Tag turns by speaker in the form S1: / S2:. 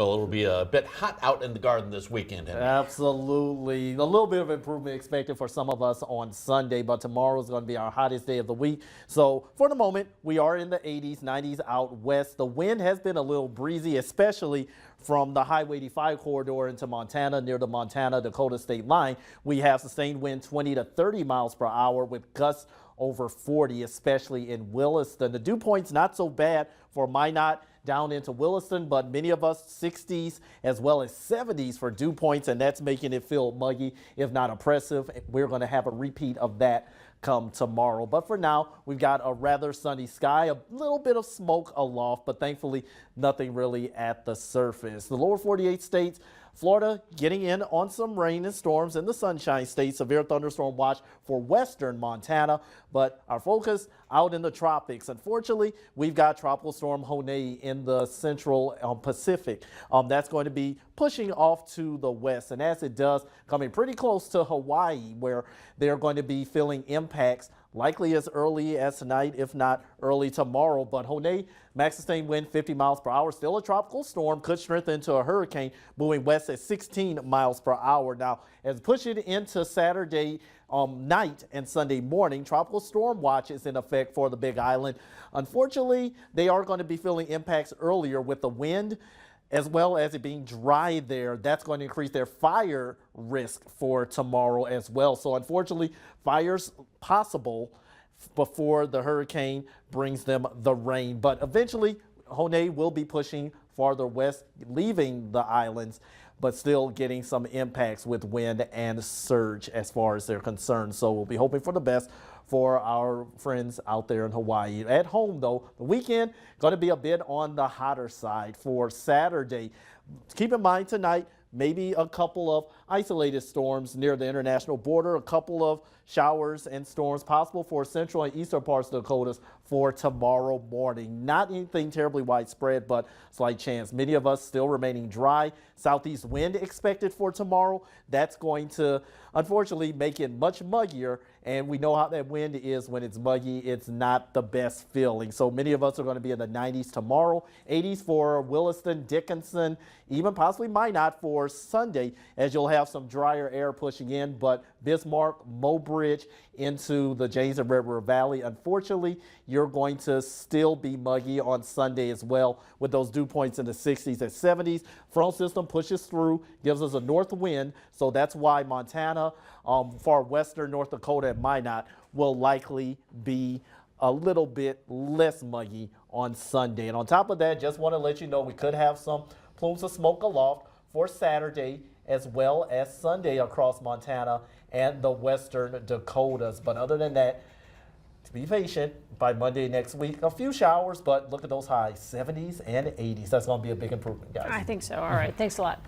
S1: Well, it'll be a bit hot out in the garden this weekend. Henry.
S2: Absolutely. A little bit of improvement expected for some of us on Sunday, but tomorrow is going to be our hottest day of the week. So for the moment, we are in the 80s, 90s out west. The wind has been a little breezy, especially from the Highway 85 corridor into Montana near the Montana-Dakota state line. We have sustained wind 20 to 30 miles per hour with gusts over 40, especially in Williston. The dew point's not so bad for Minot down into Williston, but many of us 60s as well as 70s for dew points, and that's making it feel muggy, if not oppressive. We're going to have a repeat of that come tomorrow. But for now, we've got a rather sunny sky, a little bit of smoke aloft, but thankfully nothing really at the surface. The lower 48 states, Florida getting in on some rain and storms in the Sunshine State. Severe thunderstorm watch for western Montana, but our focus out in the tropics. Unfortunately, we've got Tropical Storm Honei in the central Pacific. That's going to be pushing off to the west, and as it does, coming pretty close to Hawaii, where they're going to be feeling impacts likely as early as tonight, if not early tomorrow. But Honei, max sustained wind 50 miles per hour, still a tropical storm, could strengthen into a hurricane, moving west at 16 miles per hour. Now, as pushing into Saturday night and Sunday morning, tropical storm watch is in effect for the Big Island. Unfortunately, they are going to be feeling impacts earlier with the wind, as well as it being dry there. That's going to increase their fire risk for tomorrow as well. So unfortunately, fires possible before the hurricane brings them the rain. But eventually, Honei will be pushing farther west, leaving the islands, but still getting some impacts with wind and surge as far as they're concerned. So we'll be hoping for the best for our friends out there in Hawaii. At home, though, the weekend going to be a bit on the hotter side for Saturday. Keep in mind tonight, maybe a couple of isolated storms near the international border, a couple of showers and storms possible for central and eastern parts of the Dakotas for tomorrow morning. Not anything terribly widespread, but slight chance. Many of us still remaining dry. Southeast wind expected for tomorrow. That's going to, unfortunately, make it much muggier. And we know how that wind is when it's muggy. It's not the best feeling. So many of us are going to be in the 90s tomorrow, 80s for Williston, Dickinson, even possibly Minot for Sunday, as you'll have some drier air pushing in. But Bismarck, Mobridge into the James and Red River Valley, unfortunately, you're going to still be muggy on Sunday as well, with those dew points in the 60s and 70s. Front system pushes through, gives us a north wind, so that's why Montana, far western North Dakota and Minot will likely be a little bit less muggy on Sunday. And on top of that, just want to let you know we could have some plumes of smoke aloft for Saturday as well as Sunday across Montana and the western Dakotas. But other than that, to be patient, by Monday next week, a few showers, but look at those highs, 70s and 80s. That's going to be a big improvement, guys.
S3: I think so. All right. Thanks a lot.